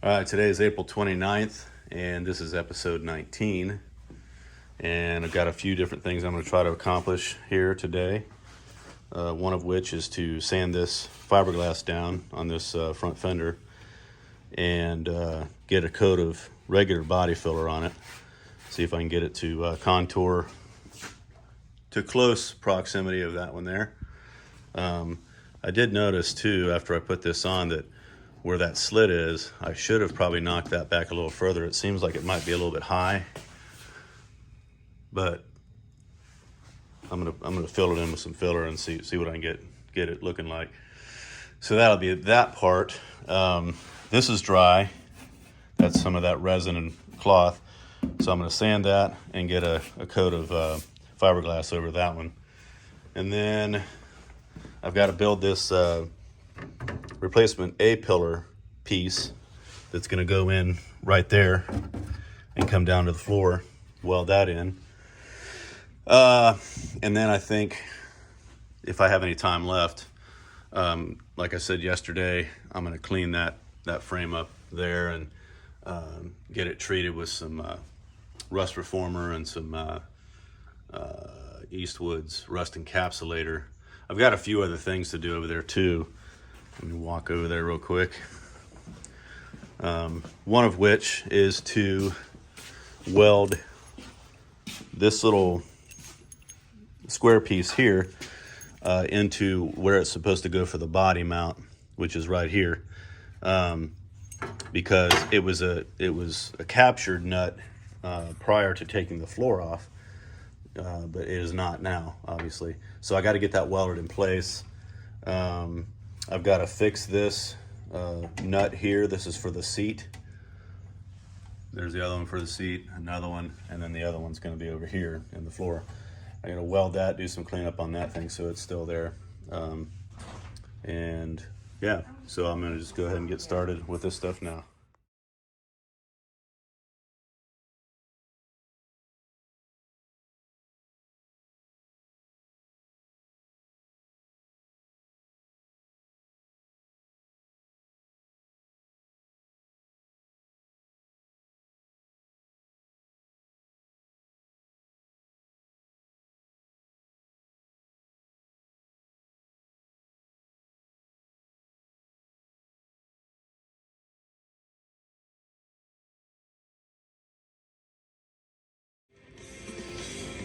All right, today is April 29th, and this is episode 19. And I've got a few different things I'm going to try to accomplish here today. One of which is to sand this fiberglass down on this front fender and get a coat of regular body filler on it. See if I can get it to contour to close proximity of that one there. I did notice too, after I put this on, that where that slit is, I should have probably knocked that back a little further. It seems like it might be a little bit high, but I'm gonna fill it in with some filler and see what I can get it looking like. So that'll be that part. This is dry. That's some of that resin and cloth. So I'm gonna sand that and get a coat of fiberglass over that one. And then I've got to build this replacement A-pillar piece that's going to go in right there and come down to the floor, weld that in. And then I think if I have any time left, like I said yesterday, I'm going to clean that frame up there and get it treated with some rust reformer and some Eastwood's rust encapsulator. I've got a few other things to do over there too. Let me walk over there real quick. One of which is to weld this little square piece here into where it's supposed to go for the body mount, which is right here, because it was a captured nut prior to taking the floor off, but it is not now, obviously. So I got to get that welded in place. I've got to fix this nut here. This is for the seat. There's the other one for the seat, another one, and then the other one's going to be over here in the floor. I'm going to weld that, do some cleanup on that thing so it's still there. And yeah, so I'm going to just go ahead and get started with this stuff now.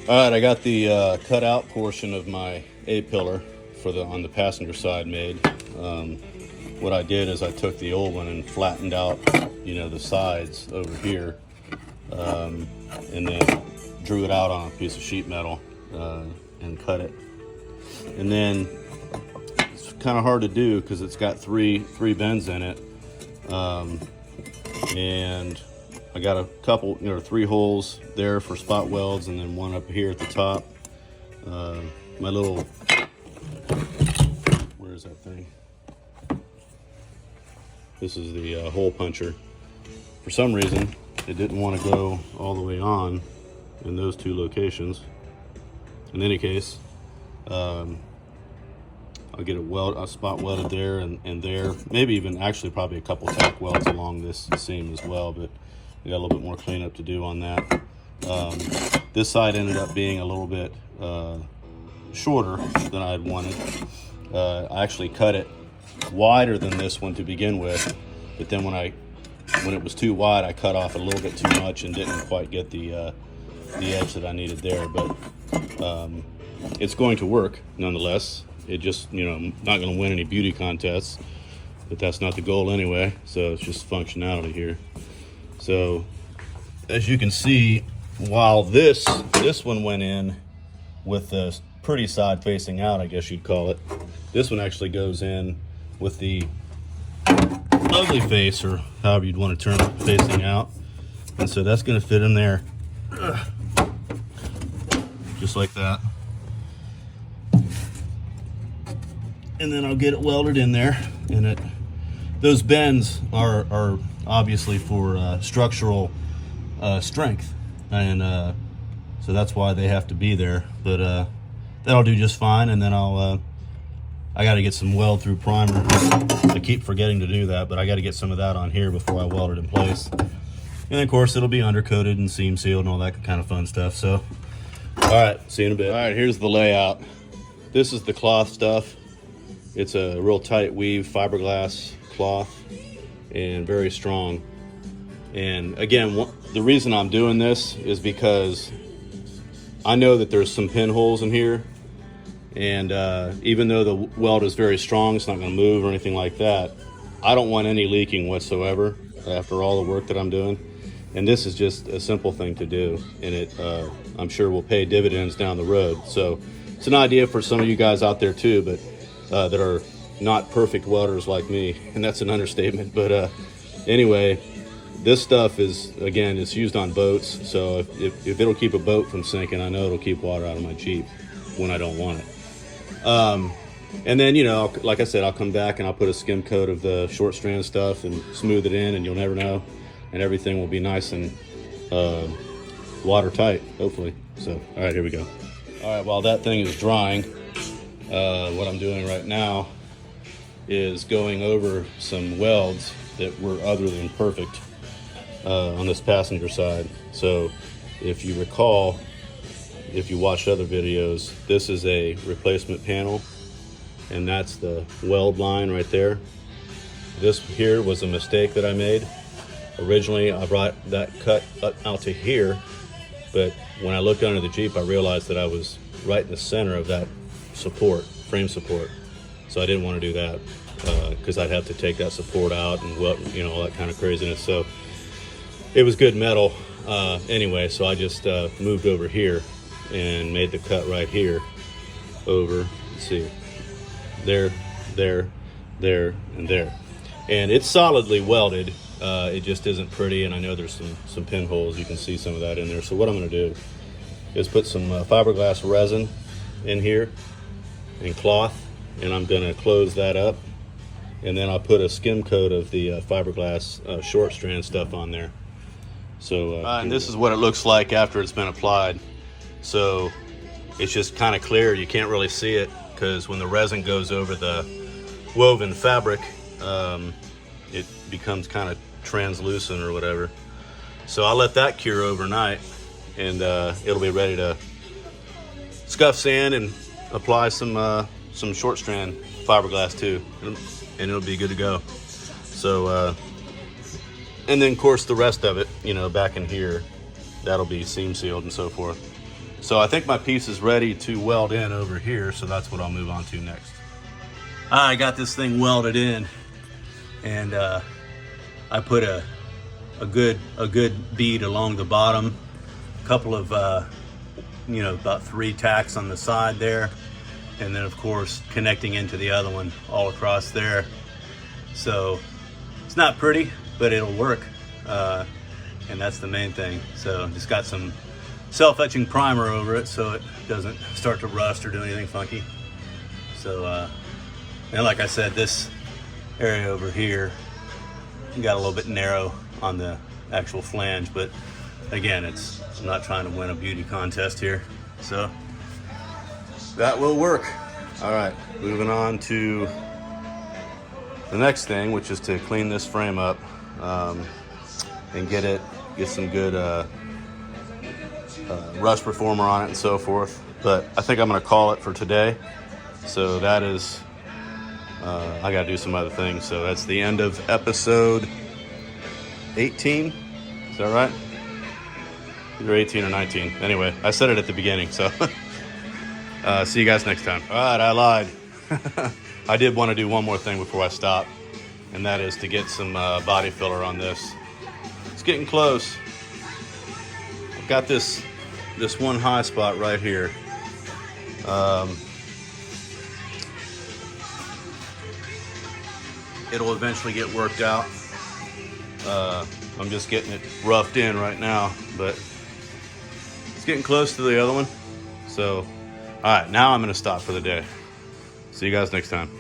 All right, I got the cut out portion of my A-pillar on the passenger side made. What I did is I took the old one and flattened out, the sides over here, and then drew it out on a piece of sheet metal and cut it. And then it's kind of hard to do because it's got three bends in it, and I got a couple, 3 holes there for spot welds, and then one up here at the top. My little, where is that thing? This is the hole puncher. For some reason, it didn't want to go all the way on in those 2 locations. In any case, I'll get a spot welded there and there. Maybe even actually probably a couple tack welds along this seam as well, but we got a little bit more cleanup to do on that. This side ended up being a little bit shorter than I had wanted. I actually cut it wider than this one to begin with, but then when it was too wide, I cut off a little bit too much and didn't quite get the edge that I needed there. But it's going to work nonetheless. It just, I'm not going to win any beauty contests, but that's not the goal anyway. So it's just functionality here. So as you can see, while this one went in with the pretty side facing out, I guess you'd call it, this one actually goes in with the ugly face, or however you'd want to term it, facing out. And so that's going to fit in there just like that. And then I'll get it welded in there, and those bends are obviously for structural strength, and so that's why they have to be there. But that'll do just fine. And then I I got to get some weld through primer. I keep forgetting to do that, but I got to get some of that on here before I weld it in place. And of course, it'll be undercoated and seam sealed and all that kind of fun stuff. So, all right, see you in a bit. All right, here's the layout. This is the cloth stuff. It's a real tight weave fiberglass cloth and very strong. And again, the reason I'm doing this is because I know that there's some pinholes in here. And even though the weld is very strong, it's not going to move or anything like that. I don't want any leaking whatsoever after all the work that I'm doing. And this is just a simple thing to do, and it I'm sure will pay dividends down the road. So it's an idea for some of you guys out there too, but that are not perfect welders like me, and that's an understatement. But anyway, this stuff is, again, it's used on boats. So if it'll keep a boat from sinking, I know it'll keep water out of my Jeep when I don't want it. And then, you know, like I said, I'll come back and I'll put a skim coat of the short strand stuff and smooth it in, and you'll never know. And everything will be nice and watertight, hopefully. So, all right, here we go. All right, while that thing is drying, what I'm doing right now is going over some welds that were other than perfect on this passenger side. So if you recall, if you watched other videos, this is a replacement panel, and that's the weld line right there. This here was a mistake that I made. Originally, I brought that cut up out to here, but when I looked under the Jeep, I realized that I was right in the center of that support, frame support. So I didn't want to do that because I'd have to take that support out and, you know, all that kind of craziness. So it was good metal anyway, so I just moved over here and made the cut right here over, let's see, there, and there. And it's solidly welded. It just isn't pretty, and I know there's some pinholes. You can see some of that in there. So what I'm going to do is put some fiberglass resin in here and cloth, and I'm going to close that up, and then I'll put a skim coat of the fiberglass short strand stuff on there. So and this is what it looks like after it's been applied. So it's just kind of clear. You can't really see it because when the resin goes over the woven fabric, it becomes kind of translucent or whatever. So I'll let that cure overnight, and it'll be ready to scuff sand and apply some short strand fiberglass too, and it'll be good to go. So and then of course the rest of it, you know, back in here, that'll be seam sealed and so forth. So I think my piece is ready to weld in over here, so that's what I'll move on to next. I got this thing welded in, and I put a good bead along the bottom, a couple of you know, about 3 tacks on the side there, and then of course connecting into the other one all across there. So it's not pretty, but it'll work, and that's the main thing. So just got some self-etching primer over it so it doesn't start to rust or do anything funky. So and like I said, this area over here got a little bit narrow on the actual flange, but again, I'm not trying to win a beauty contest here, so that will work. All right, moving on to the next thing, which is to clean this frame up and get some good rust reformer on it and so forth. But I think I'm going to call it for today. So that is, I got to do some other things. So that's the end of episode 18. Is that right? Either 18 or 19. Anyway, I said it at the beginning, so see you guys next time. All right, I lied. I did want to do one more thing before I stop, and that is to get some body filler on this. It's getting close. I've got this one high spot right here. It'll eventually get worked out. I'm just getting it roughed in right now, but it's getting close to the other one. So, all right, now I'm going to stop for the day. See you guys next time.